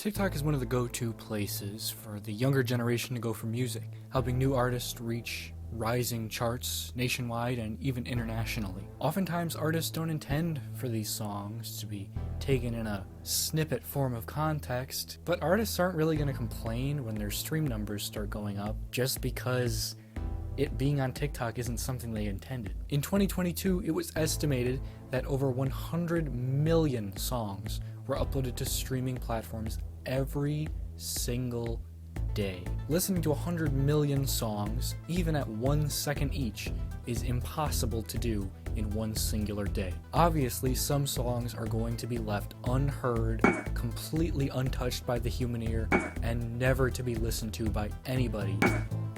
TikTok is one of the go-to places for the younger generation to go for music, helping new artists reach rising charts nationwide and even internationally. Oftentimes artists don't intend for these songs to be taken in a snippet form of context, but artists aren't really going to complain when their stream numbers start going up just because it being on TikTok isn't something they intended. In 2022, it was estimated that over 100 million songs were uploaded to streaming platforms every single day. Listening to 100 million songs, even at 1 second each, is impossible to do in one singular day. Obviously, some songs are going to be left unheard, completely untouched by the human ear, and never to be listened to by anybody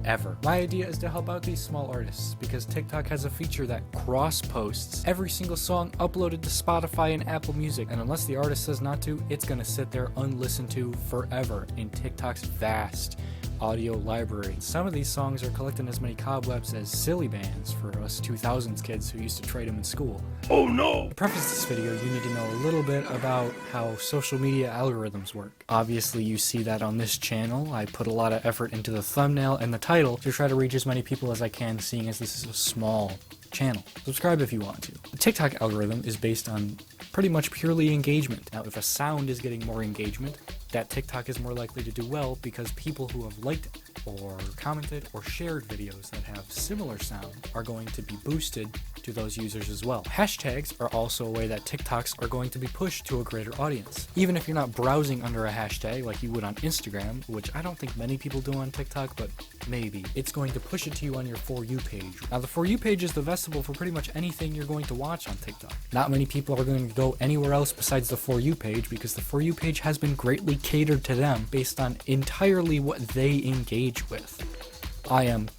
ever. My idea is to help out these small artists because TikTok has a feature that cross-posts every single song uploaded to Spotify and Apple Music, and unless the artist says not to, it's gonna sit there unlistened to forever in TikTok's vast audio library. Some of these songs are collecting as many cobwebs as silly bands for us 2000s kids who used to trade them in school. Oh no! To preface this video, you need to know a little bit about how social media algorithms work. Obviously, you see that on this channel. I put a lot of effort into the thumbnail and the title to try to reach as many people as I can, seeing as this is a small channel. Subscribe if you want to. The TikTok algorithm is based on pretty much purely engagement. Now, if a sound is getting more engagement, that TikTok is more likely to do well because people who have liked or commented or shared videos that have similar sound are going to be boosted to those users as well. Hashtags are also a way that TikToks are going to be pushed to a greater audience. Even if you're not browsing under a hashtag like you would on Instagram, which I don't think many people do on TikTok, but maybe, it's going to push it to you on your For You page. Now, the For You page is the vestibule for pretty much anything you're going to watch on TikTok. Not many people are going to go anywhere else besides the For You page because the For You page has been greatly catered to them based on entirely what they engage with. I am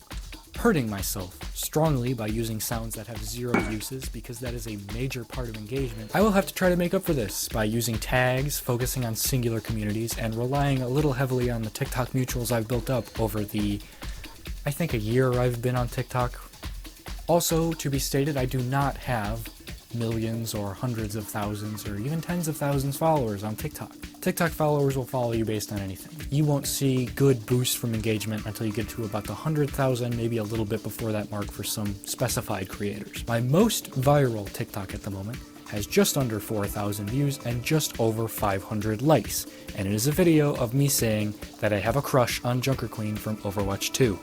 hurting myself strongly by using sounds that have zero uses because that is a major part of engagement. I will have to try to make up for this by using tags, focusing on singular communities, and relying a little heavily on the TikTok mutuals I've built up over the, I think, a year I've been on TikTok. Also, to be stated, I do not have millions or hundreds of thousands or even tens of thousands followers on TikTok. TikTok followers will follow you based on anything. You won't see good boosts from engagement until you get to about the 100,000, maybe a little bit before that mark for some specified creators. My most viral TikTok at the moment has just under 4,000 views and just over 500 likes, and it is a video of me saying that I have a crush on Junker Queen from Overwatch 2.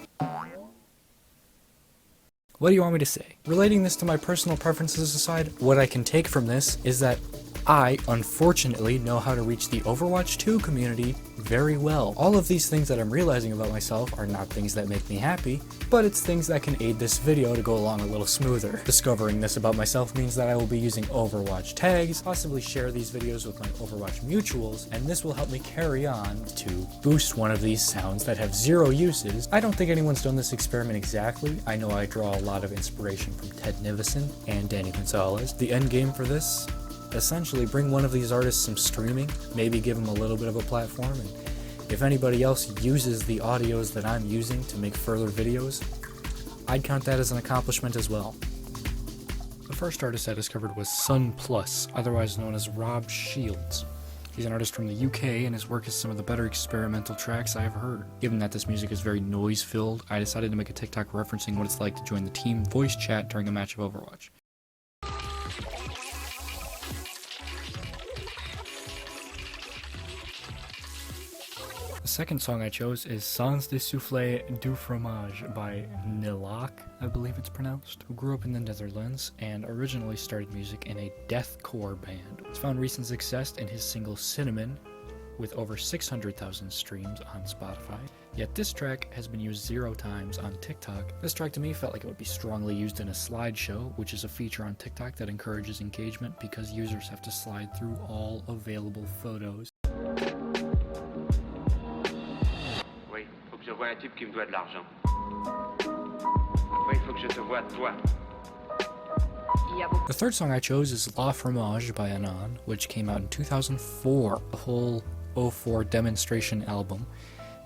What do you want me to say? Relating this to my personal preferences aside, what I can take from this is that I, unfortunately, know how to reach the Overwatch 2 community very well. All of these things that I'm realizing about myself are not things that make me happy, but it's things that can aid this video to go along a little smoother. Discovering this about myself means that I will be using Overwatch tags, possibly share these videos with my Overwatch mutuals, and this will help me carry on to boost one of these sounds that have zero uses. I don't think anyone's done this experiment exactly. I know I draw a lot of inspiration from Ted Nivison and Danny Gonzalez. The end game for this? Essentially bring one of these artists some streaming, maybe give them a little bit of a platform, and if anybody else uses the audios that I'm using to make further videos, I'd count that as an accomplishment as well. The first artist I discovered was Sun Plus, otherwise known as Rob Shields. He's an artist from the UK, and his work is some of the better experimental tracks I've heard. Given that this music is very noise-filled, I decided to make a TikTok referencing what it's like to join the team voice chat during a match of Overwatch. The second song I chose is Sans de Souffle du Fromage by Nilak, I believe it's pronounced, who grew up in the Netherlands and originally started music in a deathcore band. He's found recent success in his single Cinnamon, with over 600,000 streams on Spotify, yet this track has been used 0 times on TikTok. This track to me felt like it would be strongly used in a slideshow, which is a feature on TikTok that encourages engagement because users have to slide through all available photos. Je vois un type qui me doit de l'argent. Après, il faut que je te voie toi. The third song I chose is La Fromage by Anon, which came out in 2004. The whole 04 demonstration album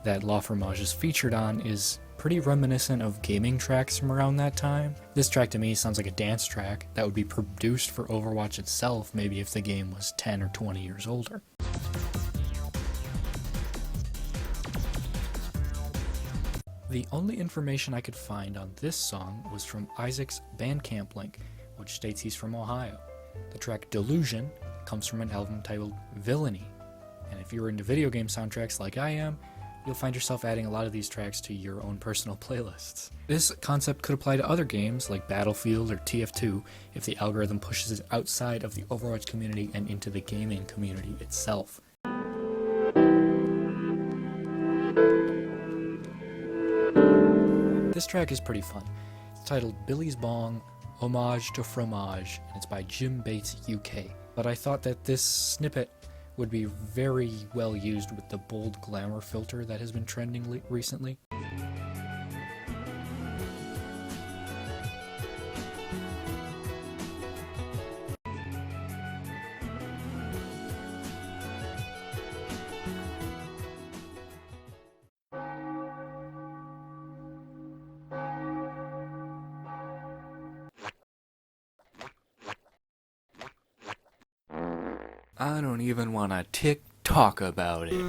that La Fromage is featured on is pretty reminiscent of gaming tracks from around that time. This track to me sounds like a dance track that would be produced for Overwatch itself, maybe if the game was 10 or 20 years older. The only information I could find on this song was from Isaac's Bandcamp link, which states he's from Ohio. The track Delusion comes from an album titled Villainy, and if you're into video game soundtracks like I am, you'll find yourself adding a lot of these tracks to your own personal playlists. This concept could apply to other games like Battlefield or TF2 if the algorithm pushes it outside of the Overwatch community and into the gaming community itself. This track is pretty fun. It's titled Billy's Bong, Homage to Fromage, and it's by Jim Bates UK. But I thought that this snippet would be very well used with the bold glamour filter that has been trending recently. I don't even want to TikTok about it.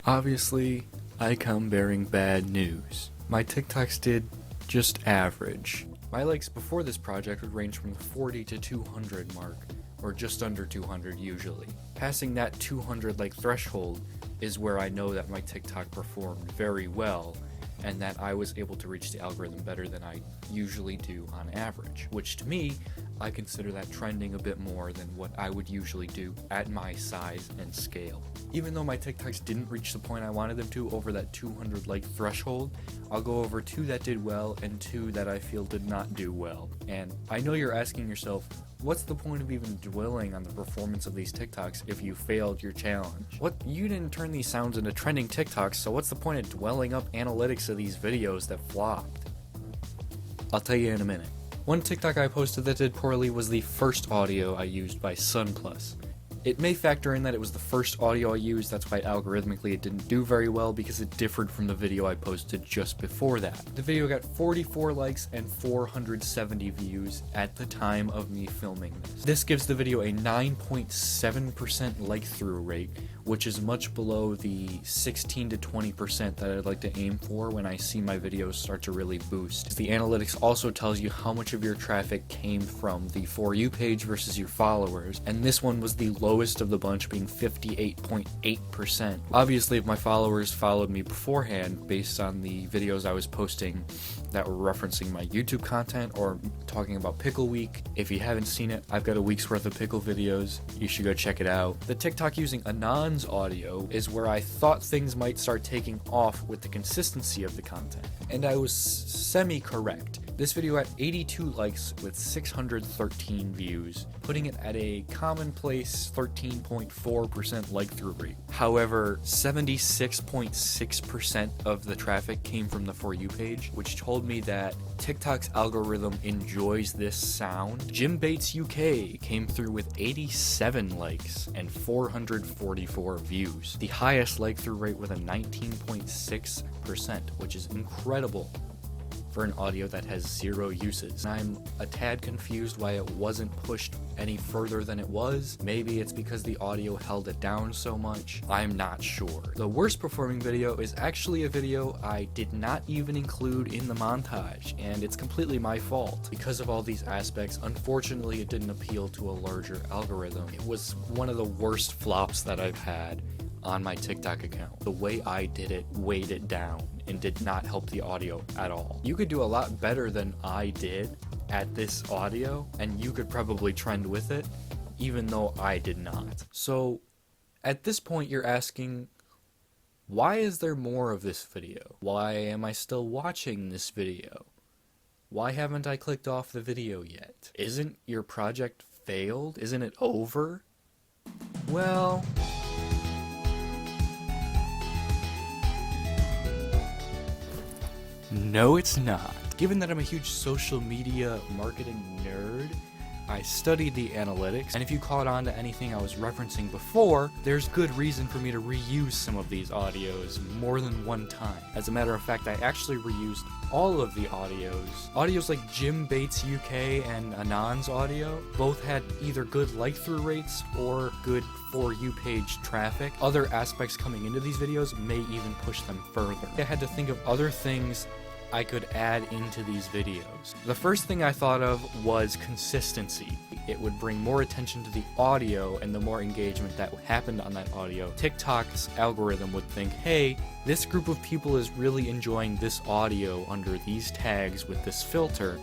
Obviously, I come bearing bad news. My TikToks did just average. My likes before this project would range from the 40 to 200 mark, or just under 200 usually. Passing that 200 like threshold is where I know that my TikTok performed very well, and that I was able to reach the algorithm better than I usually do on average, which to me, I consider that trending a bit more than what I would usually do at my size and scale. Even though my TikToks didn't reach the point I wanted them to over that 200 like threshold, I'll go over 2 that did well and 2 that I feel did not do well. And I know you're asking yourself, what's the point of even dwelling on the performance of these TikToks if you failed your challenge? You didn't turn these sounds into trending TikToks, so what's the point of dwelling up analytics of these videos that flopped? I'll tell you in a minute. One TikTok I posted that did poorly was the first audio I used by SunPlus. It may factor in that it was the first audio I used, that's why algorithmically it didn't do very well because it differed from the video I posted just before that. The video got 44 likes and 470 views at the time of me filming this. This gives the video a 9.7% like-through rate, which is much below the 16 to 20% that I'd like to aim for when I see my videos start to really boost. The analytics also tells you how much of your traffic came from the For You page versus your followers, and this one was the lowest of the bunch, being 58.8%. Obviously, if my followers followed me beforehand based on the videos I was posting that were referencing my YouTube content or talking about Pickle Week, if you haven't seen it, I've got a week's worth of pickle videos. You should go check it out. The TikTok using Anon's audio is where I thought things might start taking off with the consistency of the content, and I was semi-correct. This video had 82 likes with 613 views, putting it at a commonplace 13.4% like-through rate. However, 76.6% of the traffic came from the For You page, which told me that TikTok's algorithm enjoys this sound. Jim Bates UK came through with 87 likes and 444 views, the highest like-through rate with a 19.6%, which is incredible for an audio that has 0 uses. I'm a tad confused why it wasn't pushed any further than it was. Maybe it's because the audio held it down so much. I'm not sure. The worst performing video is actually a video I did not even include in the montage, and it's completely my fault. Because of all these aspects, unfortunately it didn't appeal to a larger algorithm. It was one of the worst flops that I've had on my TikTok account. The way I did it weighed it down and did not help the audio at all. You could do a lot better than I did at this audio, and you could probably trend with it, even though I did not. So at this point you're asking, why is there more of this video? Why am I still watching this video? Why haven't I clicked off the video yet? Isn't your project failed? Isn't it over? Well, no, it's not. Given that I'm a huge social media marketing nerd, I studied the analytics, and if you caught on to anything I was referencing before, there's good reason for me to reuse some of these audios more than one time. As a matter of fact, I actually reused all of the audios. Audios like Jim Bates UK and Anand's audio both had either good like-through rates or good For You page traffic. Other aspects coming into these videos may even push them further. I had to think of other things I could add into these videos. The first thing I thought of was consistency. It would bring more attention to the audio, and the more engagement that happened on that audio, TikTok's algorithm would think, hey, this group of people is really enjoying this audio under these tags with this filter.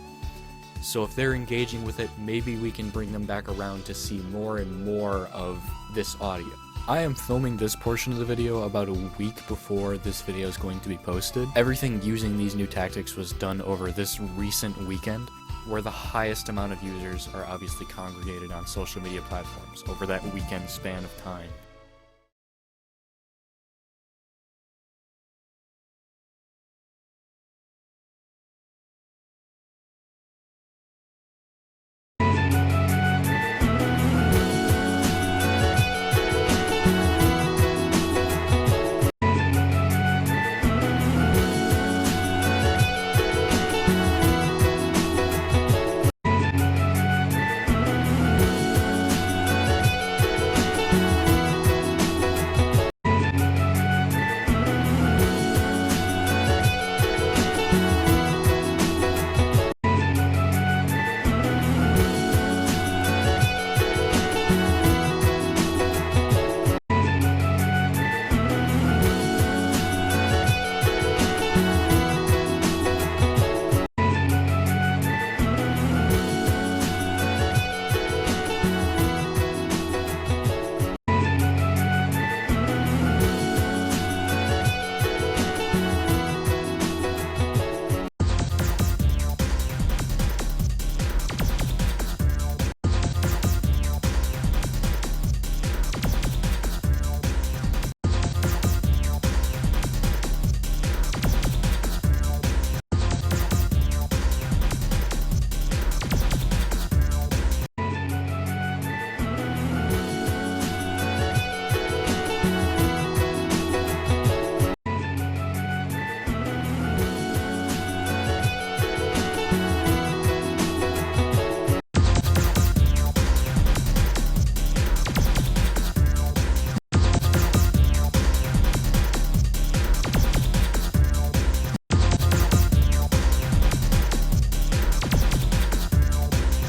So if they're engaging with it, maybe we can bring them back around to see more and more of this audio. I am filming this portion of the video about a week before this video is going to be posted. Everything using these new tactics was done over this recent weekend, where the highest amount of users are obviously congregated on social media platforms over that weekend span of time.